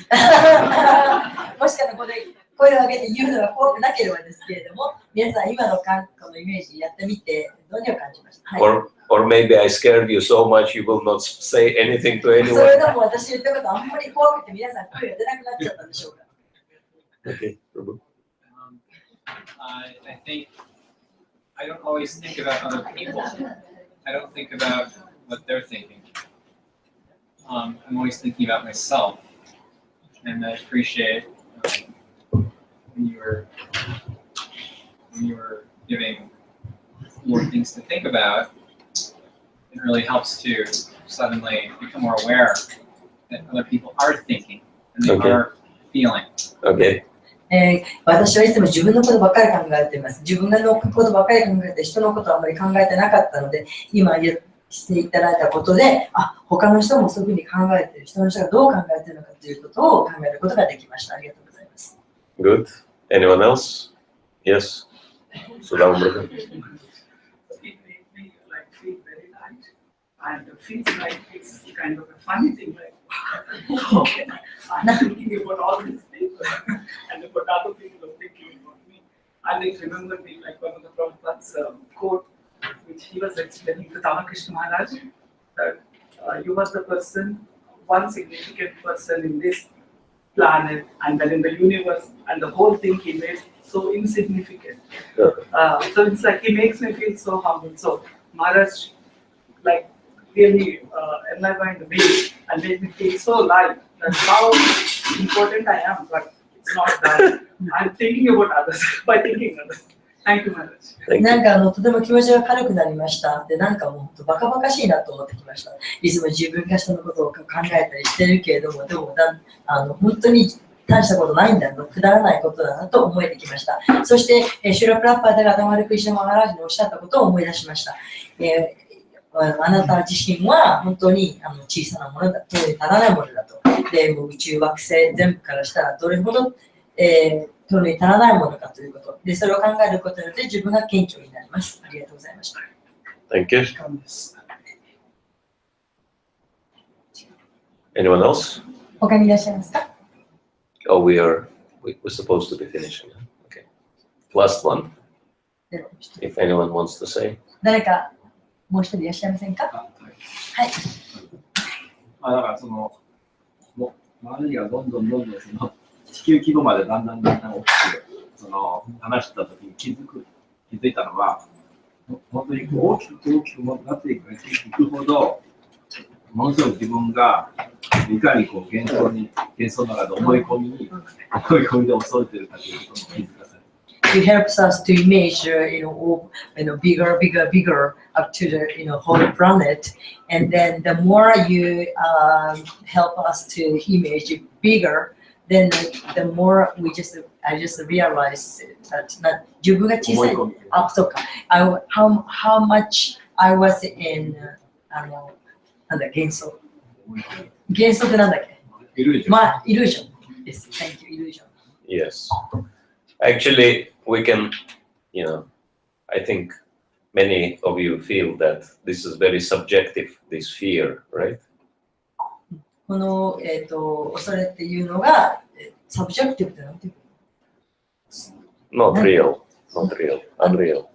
かしたらこれ声を上げて言うのが怖くなければですけれども、皆さん今のこのイメージやってみて何を感じました？はい、or maybe I scared you so much you will not say anything to それ anyone. でも私言ったことあんまり怖くて皆さん声が出なくなっちゃったんでしょうか？ Okay, Prabhu. I think I don't always think about other people. I don't think about what they're thinking. I'm always thinking about myself, and I appreciate when you were giving more things to think about. It really helps to suddenly become more aware that other people are thinking and they Okay. are feeling. Okay. 私はいつも自分のことばっかり考えています。自分のことばっかり考えて、人のことはあまり考えてなかったので、今していただいたことで、他の人もそういうふうに考えている、人の人がどう考えているのかということを考えることができました。ありがとうございます。Good. Anyone else? Yes. Sudham brother. It made me like feel very light, and it feels like it's kind of a funny thing, like okay, I'm thinking about all these people, and about other people are thinking about me. And it remembered me like one of the Prabhupada's quote, which he was explaining to Ramakrishna Maharaj, that you are the person, one significant person in this planet, and then in the universe, and the whole thing he made so insignificant. So it's like he makes me feel so humble. So Maharaj, like really enlivened me and made me feel so light. That's how important I am, but it's not that. I'm thinking about others by thinking others. Thank you, Maharaj. なんかとても気持ちが軽くなりました。で、なんかもう本当バカバカしいなと思ってきました。いつも自分が人のことを考えたりしてるけれども、でも本当に大したことないんだ、くだらないことだなと思えてきました。そして、シュラ・プラッパーダがタマル・クリシュナ・マハラージにおっしゃったことを思い出しました。あなた自身は本当に小さなものだ、どれに足らないものだと。で、もう宇宙惑星全部からしたらどれほど、どれに足らないものかということ。で、それを考えることによって自分が謙虚になります。ありがとうございました。Thank you. Anyone else? 他にいらっしゃいますか？ Oh, we're supposed to be finishing. Okay. Last one. If anyone wants to say. 誰かもう一人いらっしゃいませんか？はい。だからその周りがどんどんその地球規模までだんだん大きく、その話した時に気づいたのは、本当に大きくなっていくほど、ものすごく自分がいかにこう幻想の中で思い込みで恐れてるかということに気づかされる。It helps us to image, bigger up to the, whole planet. And then the more you help us to image bigger, then the more I just realized that not 自分が小さい。あ、そうか。How much I was in なんだ幻想。幻想ってなんだっけ？イルージョン。まあ、イリュージョンです。Thank you, illusion. Yes. Actually, we can, I think many of you feel that this is very subjective, this fear, right? この、恐れっていうのが、サブジェクティブってなんていうの？ Not real, unreal.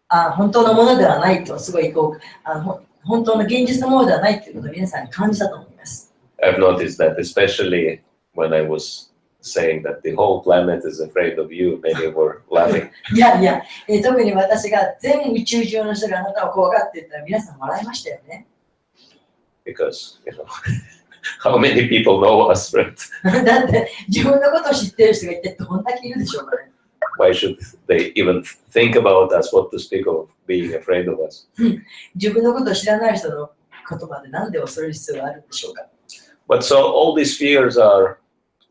本当のものではないと、すごい本当の現実のものではないということを皆さんに感じたと思います。I've noticed that, especially when I was saying that the whole planet is afraid of you, many were laughing. いや、特に私が全宇宙中の人があなたを怖がって言ったら皆さん笑いましたよね。Because, how many people know us, right? だって自分のことを知ってる人が一体どんだけいるでしょうかね。Why should they even think about us, what to speak of being afraid of us? 自分のことを知らない人の言葉でなんで恐れる必要があるんでしょうか。But so all these fears are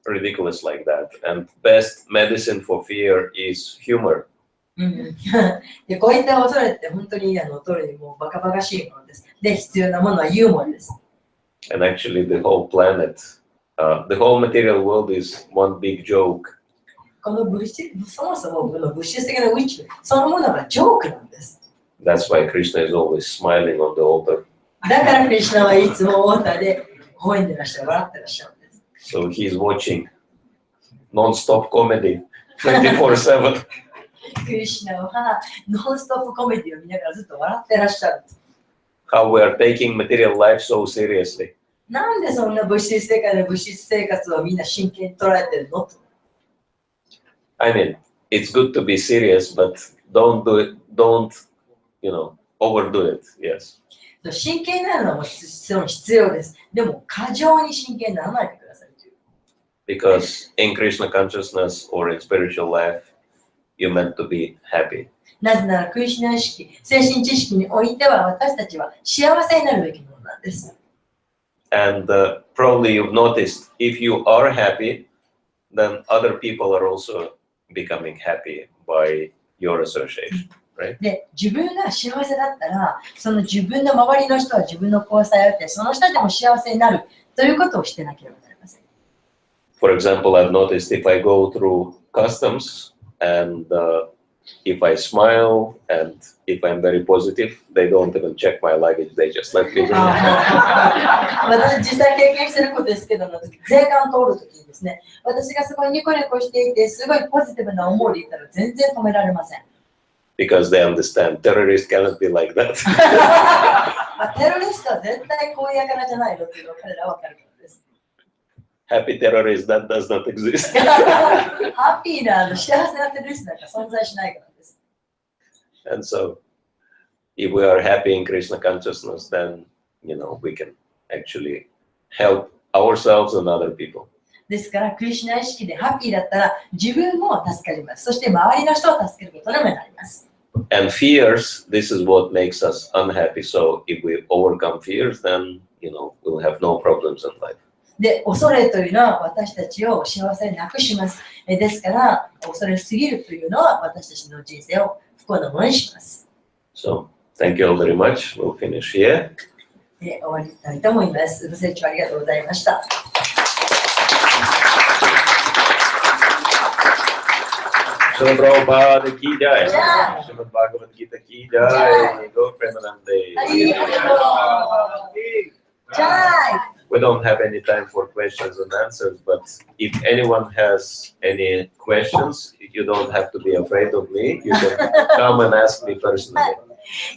ridiculous like that. And best medicine for fear is humor. でこういった恐れって本当に恐れにもバカバカしいものです。で、必要なものはユーモアです。And actually the whole planet, the whole material world is one big joke. このそもそもこの物質的な宇宙そのものがジョークなんです。That's why Krishna is always smiling on the altar. だからクリシュナはいつもオーターで微笑んでらっしゃる、笑ってらっしゃるんです。So he's watching non-stop comedy 24/7. クリシュナはノンストップコメディを見ながらずっと笑ってらっしゃる。How we are taking material life so seriously. なんでそんな物質世界の物質生活をみんな真剣に捉えてるのと。I mean, it's good to be serious, but don't overdo it. Yes. 真剣になるのはもちろん必要です。でも過剰に真剣にならないでください。Because in Krishna consciousness or in spiritual life, you're meant to be happy. なぜならクリシュナ意識、精神知識においては私たちは幸せになるべきものなんです。And probably you've noticed, if you are happy, then other people are also becoming happy by your association, right? で、自分が幸せだったら、その自分の周りの人は自分の交際を得て、その人でも幸せになるということをしてなければなりません。For example, I've noticed if I go through customs and if I smile and if I'm very positive, they don't even check my luggage, they just let me go. 私実際経験してることですけども、税関通るときにですね、私がすごいニコニコしていて、すごいポジティブな思いでいったら全然止められません。Because they understand terrorists cannot be like that. テロリストは絶対こういうやからじゃないのっていうのを彼らは分かるからです。Happy terrorists, that does not exist. ハッピーな幸せなテロリストなんか存在しないからです。And so, if we are happy in Krishna consciousness, then, we can actually help ourselves and other people. ですから、クリシュナ意識でハッピーだったら自分も助かります。そして周りの人を助けることにもなります。And fears, this is what makes us unhappy. So if we overcome fears, then, we'll have no problems in life. で、恐れというのは私たちを幸せになくします。ですから、恐れすぎるというのは私たちの人生を不幸なものにします。So, thank you all very much. We'll finish here. 終わりたいと思います。ご清聴ありがとうございました。Srimad Prabhupada ki jai. Srimad Bhagavad Gita ki jai. Go Premanande. Jai. We don't have any time for questions and answers, but if anyone has any questions, you don't have to be afraid of me. You can come and ask me personally.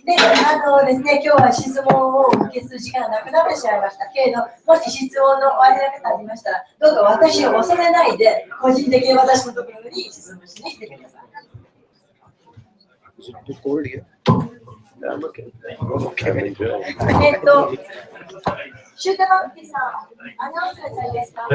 で、ですね、今日は質問を受けする時間がなくなってしまいましたけれど、もし質問のおありな方ありましたら、どうぞ私を恐れないで、個人的に私のところに質問しに来てください。シュートマンピさん、アナウンスされたいですか？